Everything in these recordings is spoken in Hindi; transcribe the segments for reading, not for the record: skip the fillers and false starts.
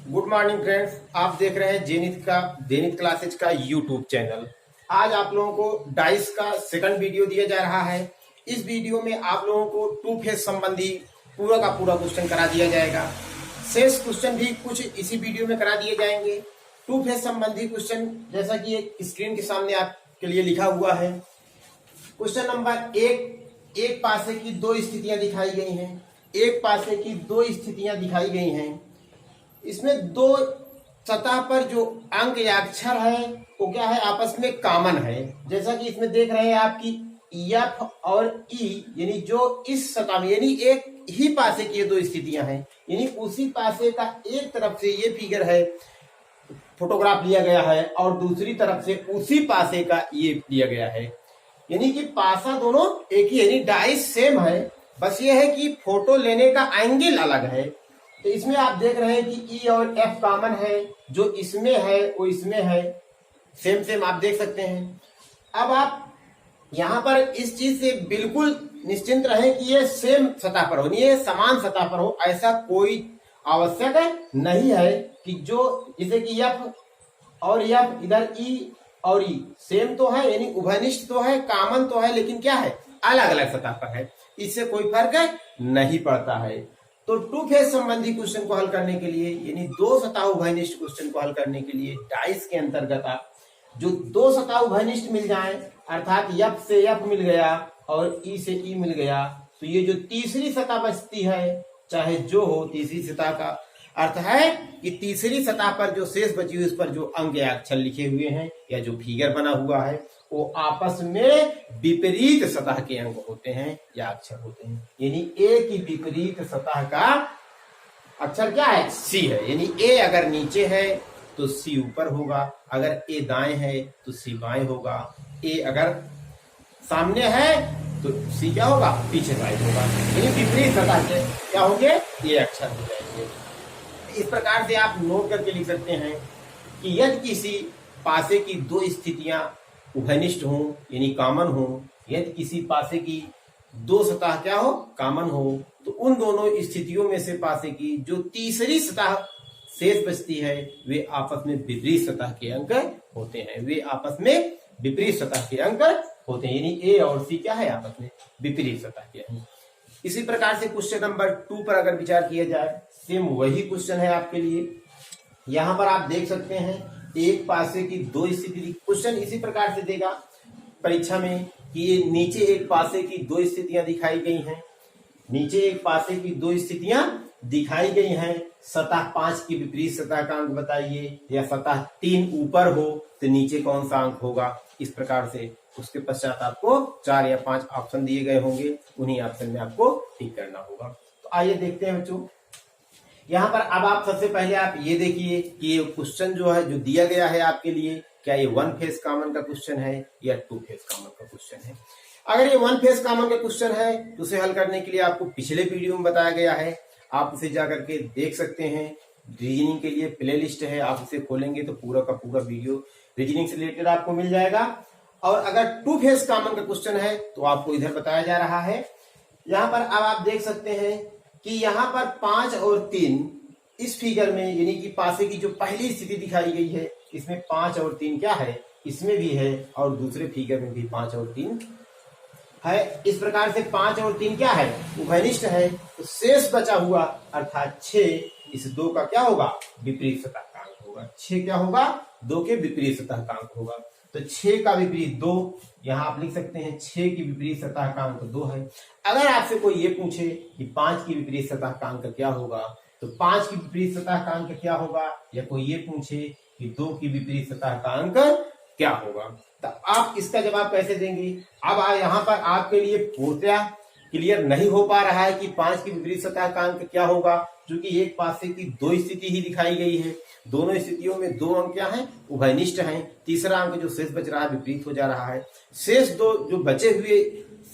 गुड मॉर्निंग फ्रेंड्स, आप देख रहे हैं जेनिथ क्लासेज का यूट्यूब चैनल। आज आप लोगों को डाइस का सेकंड वीडियो दिया जा रहा है। इस वीडियो में आप लोगों को टू फेज संबंधी पूरा का पूरा क्वेश्चन करा दिया जाएगा। शेष क्वेश्चन भी कुछ इसी वीडियो में करा दिए जाएंगे। टू फेज संबंधी क्वेश्चन जैसा कि एक स्क्रीन के सामने आपके लिए लिखा हुआ है। क्वेश्चन नंबर एक पासे की दो स्थितियां दिखाई गई हैं। एक पासे की दो स्थितियां दिखाई गई हैं। इसमें दो सतह पर जो अंक या अक्षर है वो क्या है, आपस में कॉमन है। जैसा कि इसमें देख रहे हैं आपकी एफ और ई, यानी जो इस सतह में, यानी एक ही पासे की ये दो स्थितियां हैं, यानी उसी पासे का एक तरफ से ये फिगर है, फोटोग्राफ लिया गया है, और दूसरी तरफ से उसी पासे का ये लिया गया है। यानी कि पासा दोनों एक ही, यानी डाइस सेम है, बस ये है कि फोटो लेने का एंगल अलग है। तो इसमें आप देख रहे हैं कि ई और एफ कॉमन है, जो इसमें है वो इसमें है, सेम सेम आप देख सकते हैं। अब आप यहां पर इस चीज से बिल्कुल निश्चिंत रहें कि ये सेम सतह पर हो, ये समान सतह पर हो, ऐसा कोई आवश्यक नहीं है कि जो जैसे कि एफ और एफ, इधर ई और ई सेम तो है, यानी उभयनिष्ठ तो है, कॉमन तो है, लेकिन क्या है, अलग अलग सतह पर है। इससे कोई फर्क नहीं पड़ता है। तो टू फेज संबंधी क्वेश्चन को हल करने के लिए, यानी दो सतह उभयनिष्ठ क्वेश्चन को हल करने के लिए डाइस के अंतर्गत आप जो दो सतह उभयनिष्ठ मिल जाए, अर्थात एफ से एफ मिल गया और ई से ई मिल गया, तो ये जो तीसरी सतह बचती है, चाहे जो हो, तीसरी सतह का अर्थ है कि तीसरी सतह पर जो शेष बची हुई, उस पर जो अंक या अक्षर लिखे हुए हैं या जो फिगर बना हुआ है, वो आपस में विपरीत सतह के अंक होते हैं या अक्षर होते हैं। यानी ए की विपरीत सतह का अक्षर क्या है, सी है। यानी ए अगर नीचे है तो सी ऊपर होगा, अगर ए दाएं है तो सी बाएं होगा, ए अगर सामने है तो सी क्या होगा, पीछे साइड होगा। यानी विपरीत सतह के क्या होंगे, ये अक्षर हो जाएंगे। इस प्रकार से आप नोट करके लिख सकते हैं कि यदि किसी पासे की दो स्थितियां उभयनिष्ठ हो, यानी कॉमन हो, यदि किसी पासे की दो सतह क्या हो, कॉमन हो, तो उन दोनों स्थितियों में से पासे की जो तीसरी सतह शेष बचती है, वे आपस में विपरीत सतह के अंक होते हैं। वे आपस में विपरीत सतह के अंक होते हैं, यानी ए और सी क्या है, आपस में विपरीत सतह के अंक। इसी प्रकार से क्वेश्चन नंबर 2 पर अगर विचार किया जाए, सेम वही क्वेश्चन है आपके लिए। यहां पर आप देख सकते हैं एक पासे की दो स्थिति, क्वेश्चन इसी प्रकार से देगा परीक्षा में कि ये नीचे एक पासे की दो स्थितियां दिखाई गई हैं, नीचे एक पासे की दो स्थितियां दिखाई गई हैं, सतह 5 की विपरीत सतह का अंक बताइए, या सतह 3 ऊपर हो तो नीचे कौन सा अंक होगा। इस प्रकार से उसके पश्चात आपको 4 या 5 ऑप्शन दिए गए होंगे, उन्हीं ऑप्शन में आपको टिक करना होगा। तो आइए देखते हैं बच्चों। यहाँ पर अब आप सबसे पहले आप ये देखिए कि ये क्वेश्चन जो है, जो दिया गया है आपके लिए, क्या ये वन फेज कॉमन का क्वेश्चन है या टू फेज कॉमन का क्वेश्चन है। अगर ये वन फेज कॉमन का क्वेश्चन है तो उसे हल करने के लिए आपको पिछले वीडियो में बताया गया है, आप उसे जाकर के देख सकते हैं। रीजनिंग के लिए प्ले लिस्ट है, आप उसे खोलेंगे तो पूरा का पूरा वीडियो रीजनिंग से रिलेटेड आपको मिल जाएगा। और अगर टू फेज कॉमन का क्वेश्चन है तो आपको इधर बताया जा रहा है। यहाँ पर अब आप देख सकते हैं कि यहाँ पर 5 और 3 इस फिगर में, यानी कि पासे की जो पहली स्थिति दिखाई गई है, इसमें 5 और 3 क्या है, इसमें भी है, और दूसरे फिगर में भी 5 और 3 है। इस प्रकार से 5 और 3 क्या है, उभयनिष्ठ है। तो शेष बचा हुआ अर्थात 6, इस 2 का क्या होगा, विपरीत सतह का अंक होगा। 6 क्या होगा, 2 के विपरीत सतह का अंक होगा। तो 6 का विपरीत 2, यहां आप लिख सकते हैं 6 की विपरीत सतह का अंक 2 है। अगर आपसे कोई ये पूछे कि 5 की विपरीत सतह का अंक क्या होगा, तो 5 की विपरीत सतह का अंक क्या होगा, या कोई ये पूछे कि 2 की विपरीत सतह का अंक क्या होगा, तो आप इसका जवाब कैसे देंगे। अब यहाँ पर आपके लिए पूर्णतया क्लियर नहीं हो पा रहा है कि 5 की विपरीत सतह का अंक क्या होगा, क्योंकि एक पासे की दो स्थिति ही दिखाई गई है, दोनों स्थितियों में दो अंक क्या हैं, उभयनिष्ठ हैं। तीसरा अंक जो शेष बच रहा है विपरीत हो जा रहा है। शेष दो जो बचे हुए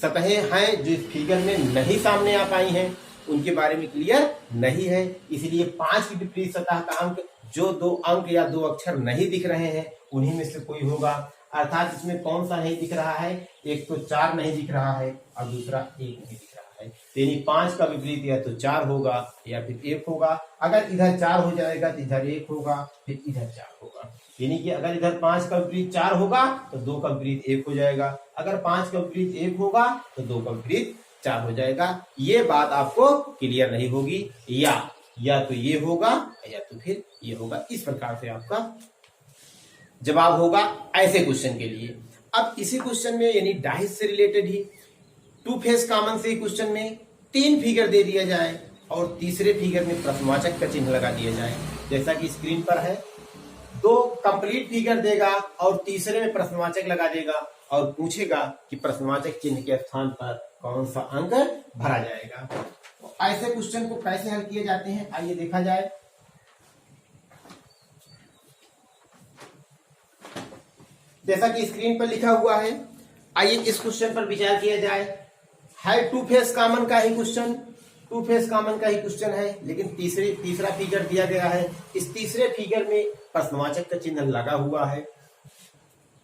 सतहें हैं जो इस फिगर में नहीं सामने आ पाई हैं, उनके बारे में क्लियर नहीं है। इसलिए 5 की विपरीत सतह का अंक, जो दो अंक या दो अक्षर नहीं दिख रहे हैं, उन्हीं में से कोई होगा। अर्थात इसमें कौन सा नहीं दिख रहा है, एक तो 4 नहीं दिख रहा है और दूसरा 1 नहीं दिख रहा है। यानी 5 का विपरीत या तो 4 होगा या फिर 1 होगा। अगर इधर 4 हो जाएगा तो इधर 1 होगा, फिर इधर 4 होगा। यानी कि अगर इधर 5 का विपरीत 4 होगा तो 2 का विपरीत 1 हो जाएगा। अगर 5 का विपरीत 1 होगा तो 2 का विपरीत 4 हो जाएगा। ये बात आपको क्लियर नहीं होगी, या तो ये होगा या तो फिर ये होगा। इस प्रकार से आपका जवाब होगा ऐसे क्वेश्चन के लिए। अब इसी क्वेश्चन में यानी डाइस से रिलेटेड ही टू फेस कॉमन से क्वेश्चन में 3 फिगर दे दिया जाए और तीसरे फिगर में प्रश्नवाचक का चिन्ह लगा दिया जाए। जैसा कि स्क्रीन पर है, 2 कंप्लीट फिगर देगा और तीसरे में प्रश्नवाचक लगा देगा और पूछेगा कि प्रश्नवाचक चिन्ह के स्थान पर कौन सा अंक भरा जाएगा। तो ऐसे क्वेश्चन को कैसे हल किए जाते हैं आइए देखा जाए। जैसा कि स्क्रीन पर लिखा हुआ है, आइए इस क्वेश्चन पर विचार किया जाए। है टू फेस कॉमन का ही क्वेश्चन, टू फेस कॉमन का ही क्वेश्चन है, लेकिन तीसरा फिगर दिया गया है। इस तीसरे फिगर में प्रश्नवाचक का चिन्ह लगा हुआ है।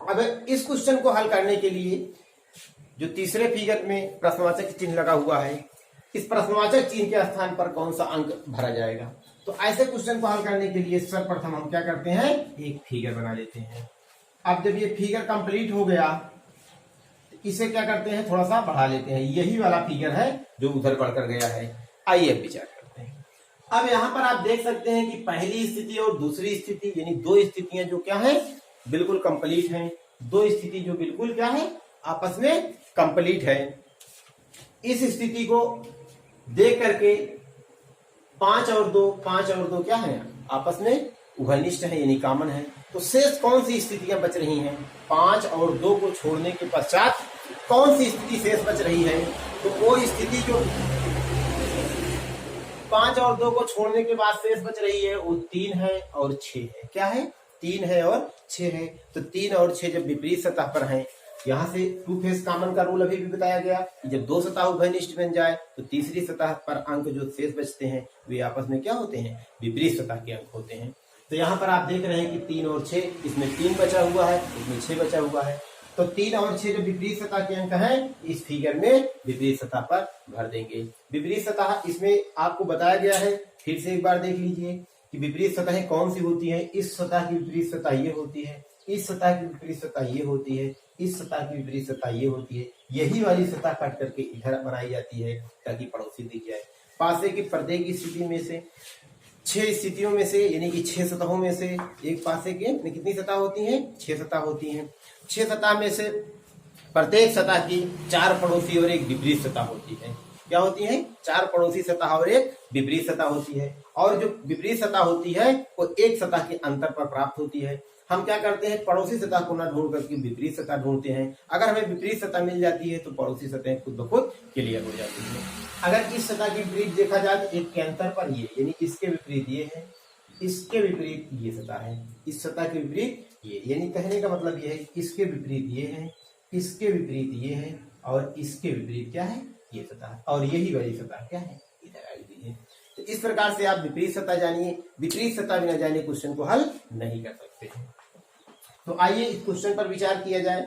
अगर इस क्वेश्चन को हल करने के लिए जो तीसरे फिगर में प्रश्नवाचक चिन्ह लगा हुआ है, इस प्रश्नवाचक चिन्ह के स्थान पर कौन सा अंक भरा जाएगा, तो ऐसे क्वेश्चन को हल करने के लिए सर्वप्रथम हम क्या करते हैं, एक फिगर बना लेते हैं। अब जब ये फिगर कंप्लीट हो गया तो इसे क्या करते हैं, थोड़ा सा बढ़ा लेते हैं। यही वाला फिगर है जो उधर बढ़कर गया है। आइए अब विचार करते हैं। अब यहाँ पर आप देख सकते हैं कि पहली स्थिति और दूसरी स्थिति यानी 2 स्थितियां जो क्या है, बिल्कुल कंप्लीट हैं। 2 स्थिति जो बिल्कुल क्या है, आपस में कंप्लीट है। इस स्थिति को देख करके 5 और 2 क्या है, आपस में उभयनिष्ठ है यानी कॉमन है। तो शेष कौन सी स्थितियां बच रही हैं, 5 और 2 को छोड़ने के पश्चात कौन सी स्थिति शेष बच रही है, तो वो स्थिति जो 5 और 2 को छोड़ने के बाद शेष बच रही है वो 3 है और 6 है। क्या है, 3 है और 6 है। तो 3 और 6 जब विपरीत सतह पर हैं, यहाँ से टू फेस कॉमन का रूल अभी भी बताया गया कि जब 2 सतह उभयनिष्ठ बन जाए तो तीसरी सतह पर अंक जो शेष बचते हैं वे आपस में क्या होते हैं, विपरीत सतह के अंक होते हैं। तो यहाँ पर आप देख रहे हैं कि 3 और 6, इसमें 3 बचा हुआ है, इसमें 6 बचा हुआ है। तो 3 और 6 जो विपरीत सतह के अंक हैं, इस फिगर में विपरीत सतह पर भर देंगे। विपरीत सतह इसमें आपको बताया गया है, फिर से एक बार देख लीजिए कि विपरीत सतहें कौन सी होती है। इस सतह की विपरीत सतह ये होती है, इस सतह की विपरीत सतह ये होती है, इस सतह की विपरीत सतह ये होती है। यही वाली सतह काट करके इधर बनाई जाती है ताकि पड़ोसी दिख जाए। पासे की प्रत्येक स्थिति में से 6 स्थितियों में से यानी कि 6 सतहों में से एक पासे के कितनी सतह होती हैं, 6 सतह होती हैं। 6 सतह में से प्रत्येक सतह की 4 पड़ोसी और एक विपरीत सतह होती है। क्या होती है, 4 पड़ोसी सतह और एक विपरीत सतह होती है। और जो विपरीत सतह होती है वो एक सतह के अंतर पर प्राप्त होती है। हम क्या करते हैं, पड़ोसी सतह को ना ढूंढ करके विपरीत सतह ढूंढते हैं। अगर हमें विपरीत सतह मिल जाती है तो पड़ोसी सतह खुद ब खुद क्लियर हो जाती है। अगर इस सतह के विपरीत देखा जाए तो एक के अंतर पर ये यानी इसके विपरीत ये है, इसके विपरीत ये सतह है, इस सतह के विपरीत ये, यानी कहने का मतलब ये है इसके विपरीत ये है, इसके विपरीत ये है और इसके विपरीत क्या है, ये सतह। और यही वाली सतह क्या है, इधर आई हुई है। तो इस प्रकार से आप विपरीत सतह जानिए, विपरीत सतह बिना जाने क्वेश्चन को हल नहीं कर सकते। तो आइए इस क्वेश्चन पर विचार किया जाए।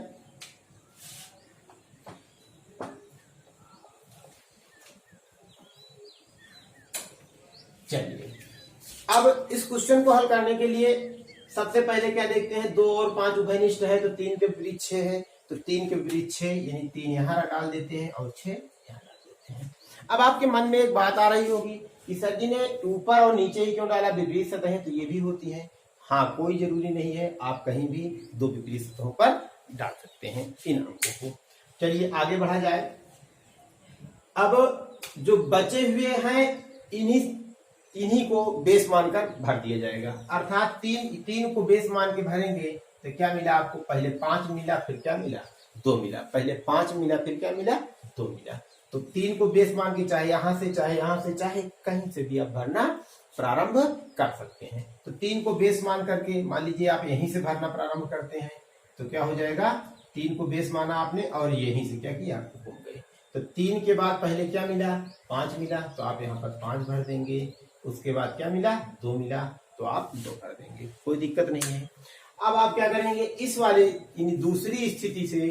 चलिए अब इस क्वेश्चन को हल करने के लिए सबसे पहले क्या देखते हैं, 2 और 5 उभयनिष्ठ है तो 3 के विपरीत 6 है, तो 3 के विपरीत 6 यानी 3 यहाँ डाल देते हैं और 6 यहाँ डाल देते हैं। अब आपके मन में एक बात आ रही होगी कि सर जी ने ऊपर और नीचे ही क्यों डाला, विपरीत सतह तो ये भी होती है। हाँ, कोई जरूरी नहीं है, आप कहीं भी 2 विपरीत सतहों पर डाल सकते हैं इन अंकों को। चलिए आगे बढ़ा जाए। अब जो बचे हुए हैं इन्हीं को बेस मानकर भर दिया जाएगा। अर्थात 3 को बेस मान के भरेंगे तो क्या मिला आपको, पहले 5 मिला, फिर क्या मिला, 2 मिला। पहले 5 मिला, फिर क्या मिला, 2 मिला। तो 3 को बेस मान के चाहे यहां से चाहे कहीं से भी आप भरना प्रारंभ कर सकते हैं। तो 3 को बेस मान करके मान लीजिए आप यहीं से भरना प्रारंभ करते हैं तो क्या हो जाएगा, 3 को बेस माना आपने और यहीं से क्या किया, आपको घूम गए। तो 3 के बाद पहले क्या मिला, 5 मिला, तो आप यहाँ पर 5 भर देंगे। उसके बाद क्या मिला, 2 मिला, तो आप 2 भर देंगे, कोई दिक्कत नहीं है। अब आप क्या करेंगे, इस वाले यानी दूसरी स्थिति से,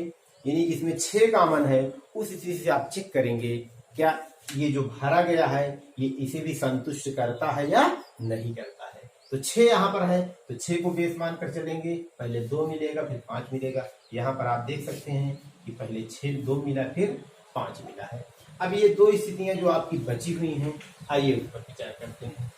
यानी इसमें 6 कॉमन है, उस स्थिति से आप चेक करेंगे क्या ये जो भरा गया है ये इसे भी संतुष्ट करता है या नहीं करता है। तो 6 यहाँ पर है तो 6 को बेस मानकर चलेंगे, पहले 2 मिलेगा फिर 5 मिलेगा। यहाँ पर आप देख सकते हैं कि पहले 6 2 मिला फिर 5 मिला है। अब ये दो स्थितियां जो आपकी बची हुई हैं, आइए उस पर विचार करते हैं।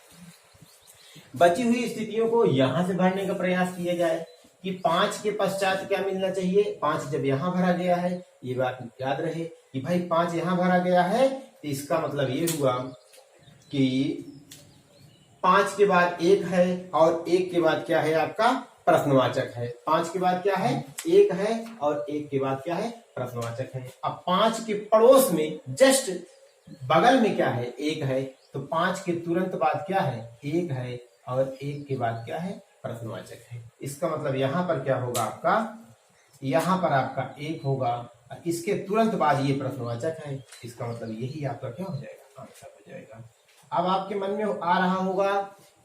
बची हुई स्थितियों को यहां से भरने का प्रयास किया जाए कि 5 के पश्चात क्या मिलना चाहिए। 5 जब यहाँ भरा गया है, ये बात याद रहे कि भाई 5 यहाँ भरा गया है तो इसका मतलब ये हुआ कि 5 के बाद 1 है और 1 के बाद क्या है आपका प्रश्नवाचक है। 5 के बाद क्या है 1 है और 1 के बाद क्या है प्रश्नवाचक है। अब 5 के पड़ोस में जस्ट बगल में क्या है 1 है, तो 5 के तुरंत बाद क्या है 1 है और 1 के बाद क्या है प्रश्नवाचक है। इसका मतलब यहाँ पर क्या होगा आपका, यहाँ पर आपका 1 होगा, इसके तुरंत बाद ये प्रश्नवाचक है। इसका मतलब यही आपका क्या हो जाएगा आंसर हो जाएगा। अब आपके मन में आ रहा होगा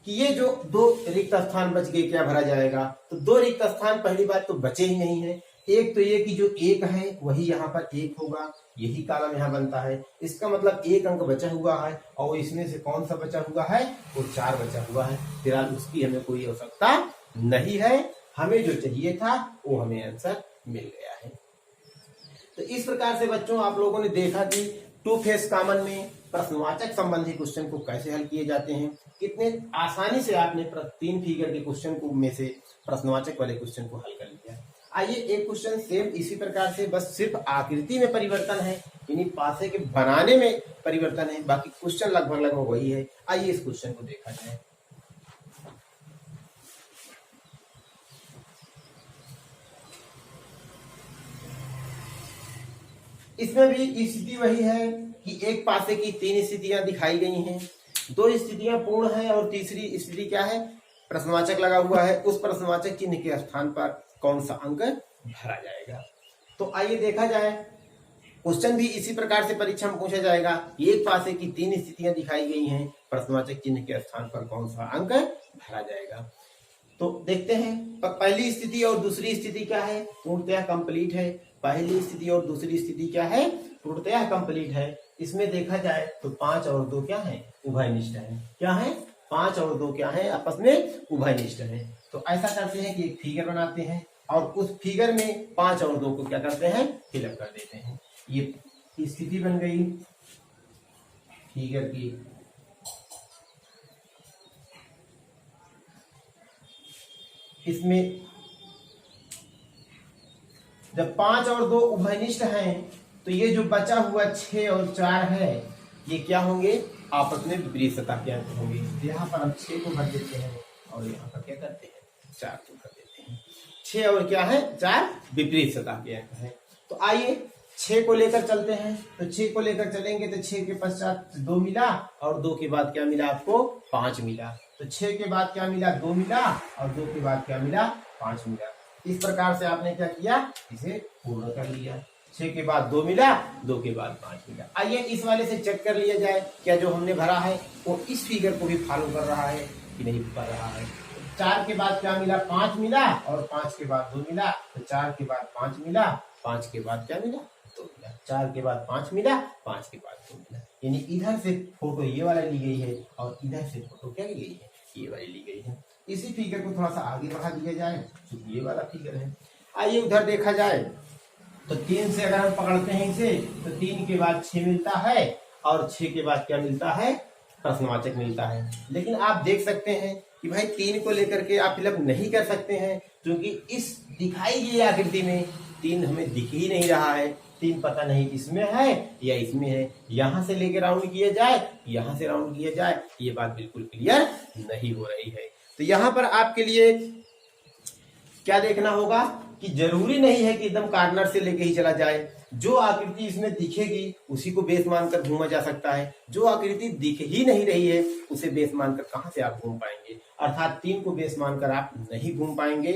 कि ये जो 2 रिक्त स्थान बच गए क्या भरा जाएगा। तो 2 रिक्त स्थान पहली बात तो बचे ही नहीं है। एक तो ये कि जो 1 है वही यहाँ पर 1 होगा, यही कॉलम यहाँ बनता है। इसका मतलब 1 अंक बचा हुआ है और इसमें से कौन सा बचा हुआ है वो 4 बचा हुआ है। फिलहाल उसकी हमें कोई आवश्यकता नहीं है, हमें जो चाहिए था वो हमें आंसर मिल गया है। तो इस प्रकार से बच्चों आप लोगों ने देखा कि 2 फेस कॉमन में प्रश्नवाचक संबंधी क्वेश्चन को कैसे हल किए जाते हैं। कितने आसानी से आपने 3 फिगर के क्वेश्चन को में से प्रश्नवाचक वाले क्वेश्चन को हल कर लिया। आइए एक क्वेश्चन सेम इसी प्रकार से, बस सिर्फ आकृति में परिवर्तन है, यानी पासे के बनाने में परिवर्तन है, बाकी क्वेश्चन लगभग वही है। आइए इस क्वेश्चन को देखा जाए। इसमें भी स्थिति वही है कि एक पासे की 3 स्थितियां दिखाई गई हैं, 2 स्थितियां पूर्ण है और तीसरी स्थिति क्या है प्रश्नवाचक लगा हुआ है। उस प्रश्नवाचक चिन्ह के स्थान पर कौन सा अंक भरा जाएगा। तो आइए देखा जाए, क्वेश्चन भी इसी प्रकार से परीक्षा में पूछा जाएगा। एक पासे की 3 स्थितियां दिखाई गई हैं, प्रश्नवाचक चिन्ह के स्थान पर कौन सा अंक भरा जाएगा। तो देखते हैं, पहली स्थिति और दूसरी स्थिति क्या है पूर्णतः कंप्लीट है। पहली स्थिति और दूसरी स्थिति क्या है पूर्णतः कंप्लीट है। इसमें देखा जाए तो 5 और 2 क्या है उभयनिष्ठ है। क्या है 5 और 2 क्या है आपस में उभयनिष्ठ है। तो ऐसा करते हैं कि एक फिगर बनाते हैं और उस फिगर में 5 और 2 को क्या करते हैं फिलअप कर देते हैं। ये स्थिति बन गई फिगर की। इसमें जब 5 और 2 उभयनिष्ठ हैं तो ये जो बचा हुआ 6 और 4 है ये क्या होंगे आपस में विपरीत सतह के अंक होंगे। यहाँ पर हम 6 को भर देते हैं और यहाँ पर क्या करते हैं 4 को भर देते हैं। 6 और क्या है 4 विपरीत सतह के अंक है। तो आइए 6 को लेकर चलते हैं। तो 6 को लेकर चलेंगे तो 6 के पश्चात 2 मिला और 2 के बाद क्या मिला आपको 5 मिला। तो 6 के बाद क्या मिला 2 मिला और 2 के बाद क्या मिला 5 मिला। इस प्रकार से आपने क्या किया इसे पूर्ण कर लिया। 6 के बाद 2 मिला 2 के बाद 5 मिला। आइए इस वाले से चेक कर लिया जाए क्या जो हमने भरा है वो इस फिगर को भी फॉलो कर रहा है कि नहीं कर रहा है। 4 के बाद क्या मिला 5 मिला और 5 के बाद 2 मिला। तो 4 के बाद 5 मिला 5 के बाद क्या मिला 2 मिला। 4 के बाद 5 मिला 5 के बाद 2 मिला। यानी इधर से फोटो ये वाला ली गई है और इधर से फोटो क्या ली गई है ये वाली ली गई है। इसी फिगर को थोड़ा सा आगे बढ़ा दिया जाए क्योंकि ये वाला फिगर है। आइए उधर देखा जाए तो 3 से अगर हम पकड़ते हैं इसे तो 3 के बाद 6 मिलता है और 6 के बाद क्या मिलता है प्रश्नवाचक मिलता है। लेकिन आप देख सकते हैं कि भाई 3 को लेकर के आप फिलअप नहीं कर सकते हैं क्योंकि इस दिखाई गई आकृति में 3 हमें दिख ही नहीं रहा है। 3 पता नहीं इसमें है या इसमें है। यहां से लेकर राउंड किया जाए यहां से राउंड किया जाए ये बात बिल्कुल क्लियर नहीं हो रही है। तो यहां पर आपके लिए क्या देखना होगा कि जरूरी नहीं है कि एकदम कार्नर से लेके ही चला जाए। जो आकृति इसमें दिखेगी उसी को बेस मानकर घूमा जा सकता है। जो आकृति दिख ही नहीं रही है उसे बेस मानकर कहां से आप घूम पाएंगे। अर्थात 3 को बेस मानकर आप नहीं घूम पाएंगे।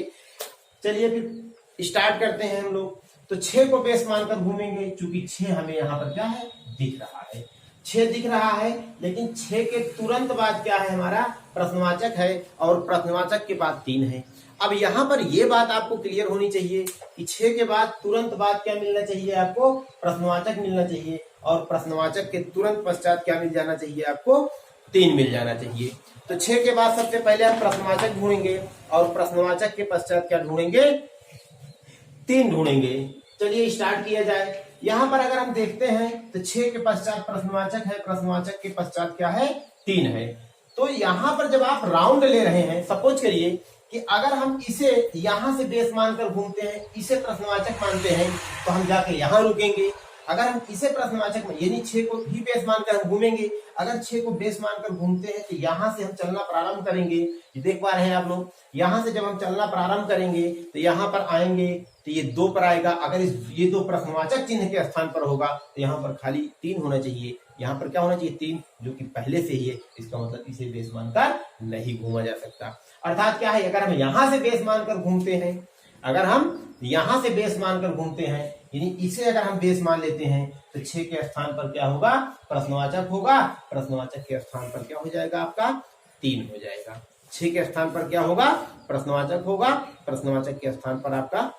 चलिए फिर स्टार्ट करते हैं हम लोग। तो 6 को बेस मानकर घूमेंगे क्योंकि 6 हमें यहाँ पर क्या है दिख रहा है। 6 दिख रहा है, लेकिन 6 के तुरंत बाद क्या है हमारा प्रश्नवाचक है और प्रश्नवाचक के बाद 3 है। अब यहाँ पर ये बात आपको क्लियर होनी चाहिए कि 6 के बाद तुरंत बाद क्या मिलना चाहिए आपको प्रश्नवाचक मिलना चाहिए और प्रश्नवाचक के तुरंत पश्चात क्या मिल जाना चाहिए आपको 3 मिल जाना चाहिए। तो 6 के बाद सबसे पहले आप प्रश्नवाचक ढूंढेंगे और प्रश्नवाचक के पश्चात क्या ढूंढेंगे 3 ढूंढेंगे। चलिए स्टार्ट किया जाए। यहाँ पर अगर हम देखते हैं तो 6 के पश्चात प्रश्नवाचक है, प्रश्नवाचक के पश्चात क्या है 3 है। तो यहाँ पर जब आप राउंड ले रहे हैं, सपोज करिए कि अगर हम इसे यहां से बेस मानकर घूमते हैं, इसे प्रश्नवाचक मानते हैं, तो हम जाके यहां रुकेंगे। अगर हम इसे प्रश्नवाचक यानी 6 को भी बेस मानकर हम घूमेंगे, अगर 6 को बेस मानकर घूमते हैं तो यहां से हम चलना प्रारंभ करेंगे। ये देख पा रहे हैं आप लोग, यहां से जब हम चलना प्रारंभ करेंगे तो यहां पर आएंगे तो ये 2 पर आएगा। अगर ये 2 प्रश्नवाचक चिन्ह के स्थान पर होगा तो यहाँ पर खाली 3 होना चाहिए। यहाँ पर क्या होना चाहिए 3, जो कि पहले से ही है। इसका मतलब इसे बेस मानकर नहीं घूमा जा सकता। अर्थात क्या है, अगर हम यहां से बेस मानकर घूमते हैं, अगर हम यहां से बेस मानकर घूमते हैं, यानी इसे अगर हम बेस मान लेते हैं तो 6 के स्थान पर क्या होगा प्रश्नवाचक होगा, प्रश्नवाचक के स्थान पर क्या हो जाएगा आपका 3 हो जाएगा। 6 के स्थान पर क्या होगा प्रश्नवाचक होगा, प्रश्नवाचक के स्थान पर आपका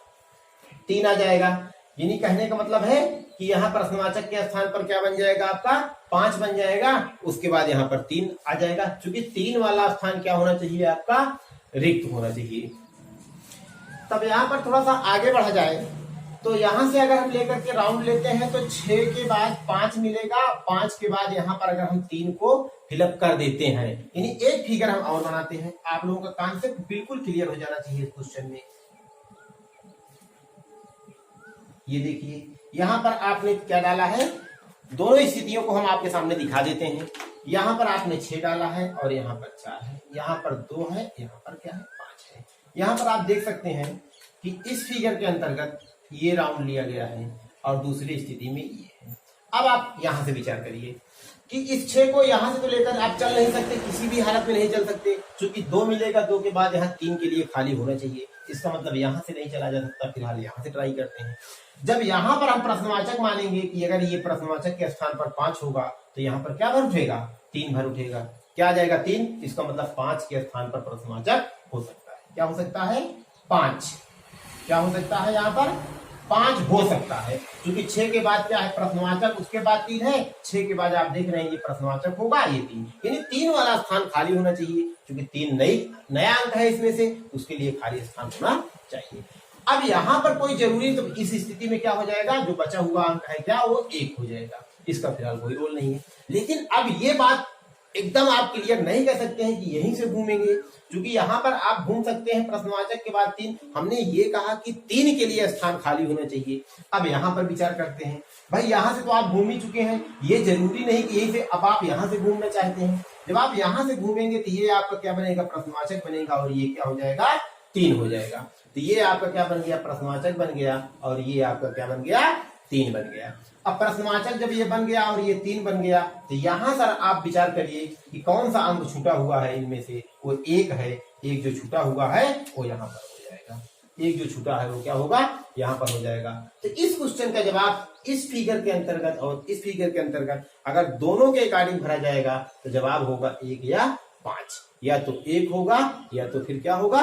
3 आ जाएगा। यानी कहने का मतलब है कि यहाँ प्रश्नवाचक के स्थान पर क्या बन जाएगा आपका 5 बन जाएगा, उसके बाद यहाँ पर 3 आ जाएगा। क्योंकि 3 वाला स्थान क्या होना चाहिए आपका रिक्त होना चाहिए। तब यहाँ पर थोड़ा सा आगे बढ़ा जाए तो यहाँ से अगर हम लेकर के राउंड लेते हैं तो 6 के बाद 5 मिलेगा, 5 के बाद यहाँ पर अगर हम 3 को फिलअप कर देते हैं, यानी एक फिगर हम और बनाते हैं। आप लोगों का कॉन्सेप्ट बिल्कुल क्लियर हो जाना चाहिए इस क्वेश्चन में। ये देखिए यहाँ पर आपने क्या डाला है, दोनों स्थितियों को हम आपके सामने दिखा देते हैं। यहाँ पर आपने 6 डाला है और यहाँ पर 4 है, यहाँ पर 2 है, यहाँ पर क्या है 5 है। यहाँ पर आप देख सकते हैं कि इस फिगर के अंतर्गत ये राउंड लिया गया है और दूसरी स्थिति में ये है। अब आप यहाँ से विचार करिए कि इस 6 को यहाँ से तो लेकर आप चल नहीं सकते, किसी भी हालत में नहीं चल सकते, क्योंकि 2 मिलेगा, 2 के बाद यहाँ 3 के लिए खाली होना चाहिए। इसका मतलब यहाँ से नहीं चला जा सकता। फिलहाल यहाँ से ट्राई करते हैं। जब यहाँ पर हम प्रश्नवाचक मानेंगे कि अगर ये प्रश्नवाचक के स्थान पर 5 होगा तो यहाँ पर क्या भर उठेगा 3 भर उठेगा। क्या आ जाएगा 3, इसका मतलब 5 के स्थान पर प्रश्नवाचक हो सकता है। क्या हो सकता है 5, क्या हो सकता है यहाँ पर 5 हो सकता है। क्योंकि 6 के बाद क्या है प्रश्नवाचक, उसके बाद 3 है, 6 के बाद आप देख रहे हैं ये प्रश्नवाचक होगा, ये 3, यानी 3 वाला स्थान खाली होना चाहिए। क्योंकि 3 नया अंक है इसमें से, उसके लिए खाली स्थान होना चाहिए। अब यहाँ पर कोई जरूरी, तो इस स्थिति में क्या हो जाएगा, जो बचा हुआ अंक है क्या वो 1 हो जाएगा। इसका फिलहाल कोई रोल नहीं है। लेकिन अब ये बात एकदम आप क्लियर नहीं कर सकते हैं कि यहीं से घूमेंगे, क्योंकि यहाँ पर आप घूम सकते हैं प्रश्नवाचक के बाद 3। हमने ये कहा कि 3 के लिए स्थान खाली होना चाहिए। अब यहाँ पर विचार करते हैं, भाई यहाँ से तो आप घूम ही चुके हैं, ये जरूरी नहीं कि यही से अब आप यहाँ से घूमना चाहते हैं। जब आप यहाँ से घूमेंगे तो ये आपका क्या बनेगा प्रश्नवाचक बनेगा और ये क्या हो जाएगा 3 हो जाएगा। तो ये आपका क्या बन गया प्रश्नवाचक बन गया और ये आपका क्या बन गया 3 बन गया। अब प्रश्नवाचक जब ये बन गया और ये 3 बन गया तो यहाँ सर आप विचार करिए कि कौन सा अंक छूटा हुआ है इनमें से, वो 1 है। एक जो छूटा हुआ है वो यहाँ पर हो जाएगा, एक जो छूटा है वो क्या होगा यहाँ पर हो जाएगा। तो इस क्वेश्चन का जवाब इस फिगर के अंतर्गत और इस फिगर के अंतर्गत अगर दोनों के अकॉर्डिंग भरा जाएगा तो जवाब होगा 1 या 5, या तो 1 होगा या तो फिर क्या होगा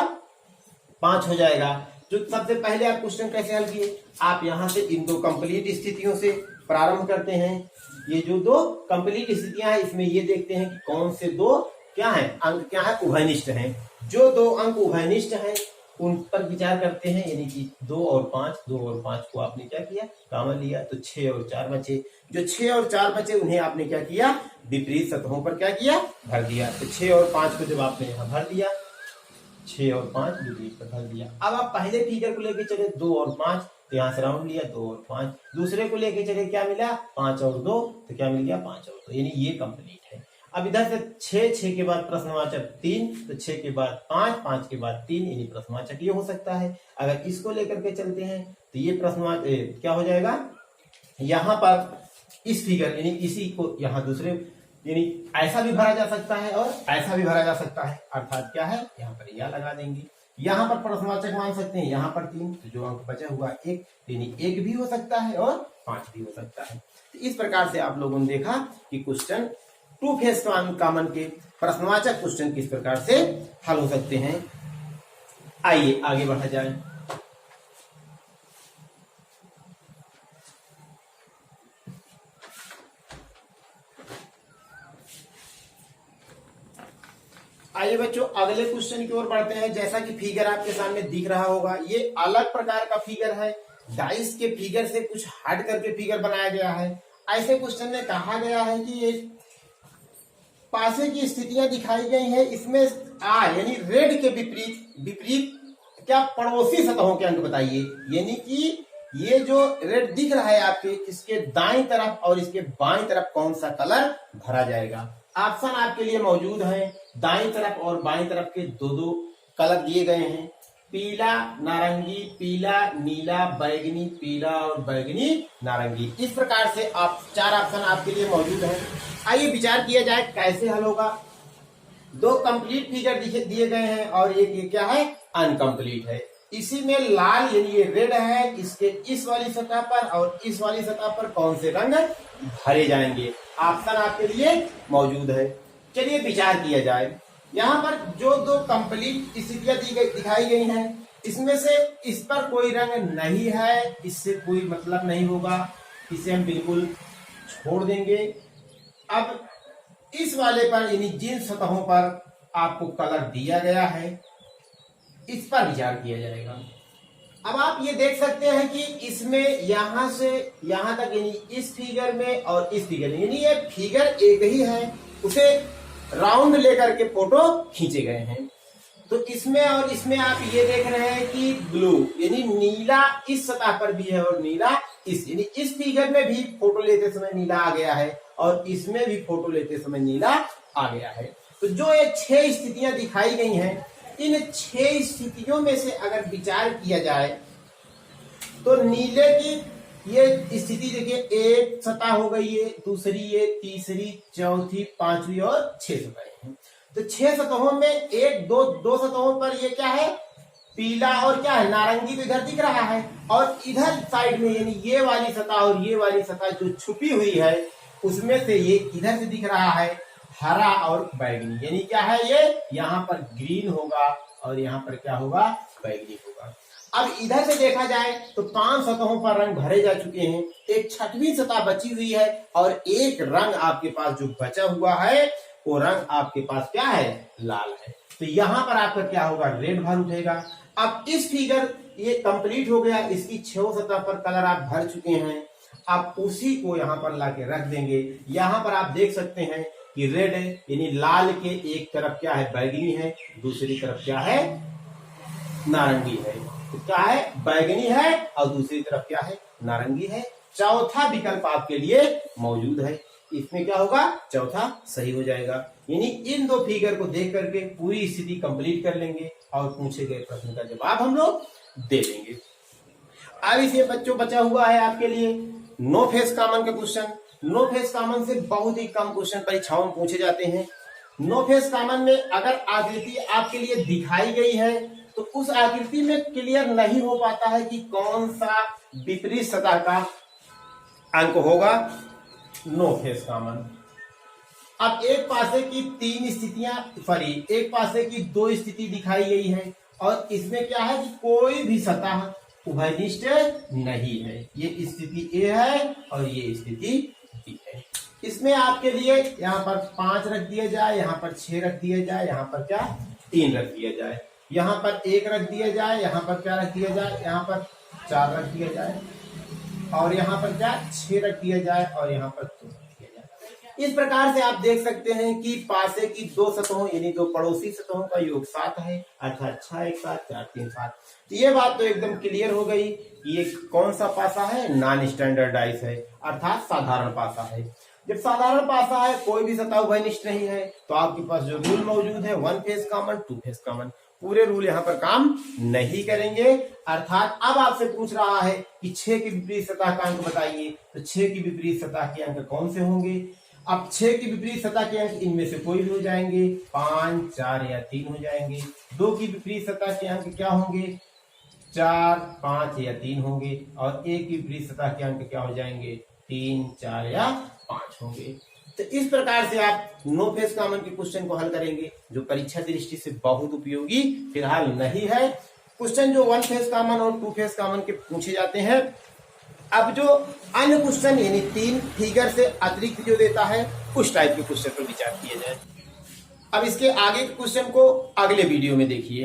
5 हो जाएगा। जो सबसे पहले आप क्वेश्चन कैसे हल किए, आप यहाँ से इन 2 कंप्लीट स्थितियों से प्रारंभ करते हैं। ये जो 2 कंप्लीट स्थितियां हैं इसमें ये देखते हैं कि कौन से 2 क्या है अंक क्या है उभयनिष्ठ हैं। जो 2 अंक उभयनिष्ठ हैं उन पर विचार करते हैं, यानी कि 2 और 5, 2 और 5 को आपने क्या किया कॉमन लिया तो 6 और 4 बचे। जो 6 और 4 बचे उन्हें आपने क्या किया विपरीत सतहों पर क्या किया भर दिया। तो 6 और 5 को जब आपने यहाँ भर दिया, 6 और 5 विपरीत पर भर दिया। अब आप पहले फिगर को लेके चले 2 और 5, तो यहाँ से राउंड लिया 2 और 5। दूसरे को लेके चले क्या मिला 5 और 2, तो क्या मिल गया 5 और 2, यानी ये कंप्लीट है। अब इधर से 6 के बाद प्रश्नवाचक 3, तो 6 के बाद 5, 5 के बाद 3, यानी प्रश्नवाचक ये हो सकता है। अगर इसको लेकर के चलते हैं तो ये प्रश्नवाचक क्या हो जाएगा, यहाँ पर इस फिगर यानी इसी को यहाँ दूसरे यानी ऐसा भी भरा जा सकता है और ऐसा भी भरा जा सकता है। अर्थात क्या है यहाँ पर या लगा देंगे, यहाँ पर प्रश्नवाचक मान सकते हैं, यहाँ पर 3, तो जो अंक बचा हुआ 1, यानी 1 भी हो सकता है और 5 भी हो सकता है। तो इस प्रकार से आप लोगों ने देखा कि क्वेश्चन टू फेस कॉमन के प्रश्नवाचक क्वेश्चन किस प्रकार से हल हो सकते हैं। आइए आगे बढ़ा जाए। आइए बच्चों अगले क्वेश्चन की ओर बढ़ते हैं। जैसा कि फिगर आपके सामने दिख रहा होगा, ये अलग प्रकार का फिगर है, डाइस के फिगर से कुछ हट करके फिगर बनाया गया है। ऐसे क्वेश्चन में कहा गया है कि ये पासे की स्थितियां दिखाई गई हैं, इसमें यानी रेड के विपरीत क्या पड़ोसी सतहों के अंक बताइए। यानी कि ये जो रेड दिख रहा है आपके, इसके दाईं तरफ और इसके बाईं तरफ कौन सा कलर भरा जाएगा। ऑप्शन आपके लिए मौजूद है, दाईं तरफ और बाईं तरफ के दो कलर दिए गए हैं, पीला नारंगी, पीला नीला, बैगनी पीला और बैगनी नारंगी। इस प्रकार से आप 4 ऑप्शन आपके लिए मौजूद है। आइए विचार किया जाए कैसे हल होगा। 2 कंप्लीट फिगर दिए गए हैं और एक ये क्या है, अनकंप्लीट है। इसी में लाल यानी ये रेड है, इसके इस वाली सतह पर और इस वाली सतह पर कौन से रंग भरे जाएंगे, ऑप्शन आपके लिए मौजूद है। चलिए विचार किया जाए। यहाँ पर जो 2 कंप्लीट स्थितियां दिखाई गई हैं, इसमें से इस पर कोई रंग नहीं है, इससे कोई मतलब नहीं होगा, इसे हम बिल्कुल छोड़ देंगे। अब इस वाले पर यानी जिन सतहों पर आपको कलर दिया गया है, इस पर विचार किया जाएगा। अब आप ये देख सकते हैं कि इसमें यहां से यहां तक यानी इस फिगर में और इस फिगर में, यानी ये फिगर एक ही है, उसे राउंड लेकर के फोटो खींचे गए हैं। तो इसमें और इसमें आप ये देख रहे हैं कि ब्लू यानी नीला इस सतह पर भी है और नीला यानी इस फिगर में भी फोटो लेते समय नीला आ गया है और इसमें भी फोटो लेते समय नीला आ गया है। तो जो ये 6 स्थितियां दिखाई गई हैं, इन 6 स्थितियों में से अगर विचार किया जाए तो नीले की ये स्थिति देखिए, एक सतह हो गई है, दूसरी ये, तीसरी, चौथी, 5वीं और 6 सतहें हैं। तो 6 सतहों में एक दो सतहों पर ये क्या है, पीला और क्या है, नारंगी तो इधर दिख रहा है, और इधर साइड में यानी ये वाली सतह और ये वाली सतह जो छुपी हुई है, उसमें से ये इधर से दिख रहा है हरा और बैगनी। यानी क्या है, ये यहाँ पर ग्रीन होगा और यहाँ पर क्या होगा, बैगनी होगा। अब इधर से देखा जाए तो 5 सतहों पर रंग भरे जा चुके हैं, एक 6वीं सतह बची हुई है और एक रंग आपके पास जो बचा हुआ है वो रंग आपके पास क्या है, लाल है। तो यहाँ पर आपका क्या होगा, रेड भर उठेगा। अब इस फिगर ये कंप्लीट हो गया, इसकी 6 सतह पर कलर आप भर चुके हैं, आप उसी को यहाँ पर लाके रख देंगे। यहाँ पर आप देख सकते हैं कि रेड है यानी लाल के एक तरफ क्या है, बैगनी है, दूसरी तरफ क्या है, नारंगी है। तो क्या है, बैगनी है और दूसरी तरफ क्या है, नारंगी है। चौथा विकल्प आपके लिए मौजूद है, इसमें क्या होगा, चौथा सही हो जाएगा। यानी इन 2 फिगर को देख करके पूरी स्थिति कंप्लीट कर लेंगे और पूछे गए प्रश्न का जवाब हम लोग दे देंगे। अब इसे बच्चों बचा हुआ है आपके लिए नो फेस कॉमन का क्वेश्चन। नो फेस कॉमन से बहुत ही कम क्वेश्चन परीक्षाओं में पूछे जाते हैं। नो फेस कॉमन में अगर आकृति आपके लिए दिखाई गई है तो उस आकृति में क्लियर नहीं हो पाता है कि कौन सा विपरीत सतह का अंक होगा, नो फेस कॉमन। अब एक पासे की 3 स्थितियां एक पासे की 2 स्थिति दिखाई गई है और इसमें क्या है कि कोई भी सतह उभयनिष्ठ नहीं है। ये स्थिति ए है और ये स्थिति बी है। इसमें आपके लिए यहाँ पर 5 रख दिया जाए, यहाँ पर 6 रख दिया जाए, यहाँ पर क्या 3 रख दिया जाए, यहाँ पर 1 रख दिया जाए, यहाँ पर क्या रख दिया जाए, यहाँ पर 4 रख दिया जाए और यहाँ पर क्या 6 रख दिया जाए और यहाँ पर 2 रख दिया जाए। इस प्रकार से आप देख सकते हैं कि पासे की 2 सतहों यानी 2 पड़ोसी सतहों का योग 7 है, अर्थात 6 1 7 4 3 7। तो ये बात तो एकदम क्लियर हो गई कि ये कौन सा पासा है, नॉन स्टैंडर्डाइज है, अर्थात साधारण पासा है। जब साधारण पासा है, कोई भी सतह उभयनिष्ठ नहीं है, तो आपके पास जो रूल मौजूद है 1 फेस कॉमन 2 फेस कॉमन, पूरे रूल यहाँ पर काम नहीं करेंगे। अर्थात अब आपसे पूछ रहा है कि 6 की विपरीत सतह का अंक बताइए, तो 6 की विपरीत सतह के अंक कौन से होंगे। अब 6 की विपरीत सतह के अंक इनमें से कोई भी हो जाएंगे, 5, 4 या 3 हो जाएंगे। 2 की विपरीत सतह के अंक क्या होंगे, 4, 5 या 3 होंगे। और 1 की विपरीत सतह के अंक क्या हो जाएंगे, 3, 4 या 5 होंगे। तो इस प्रकार से आप नो फेज कॉमन के क्वेश्चन को हल करेंगे, जो परीक्षा दृष्टि से बहुत उपयोगी फिलहाल नहीं है। क्वेश्चन जो 1 फेज कॉमन और 2 फेज कॉमन के पूछे जाते हैं। अब जो अन्य क्वेश्चन यानी 3 फिगर से अतिरिक्त जो देता है, उस टाइप के क्वेश्चन पर विचार किया जाए। अब इसके आगे के क्वेश्चन को अगले वीडियो में देखिए।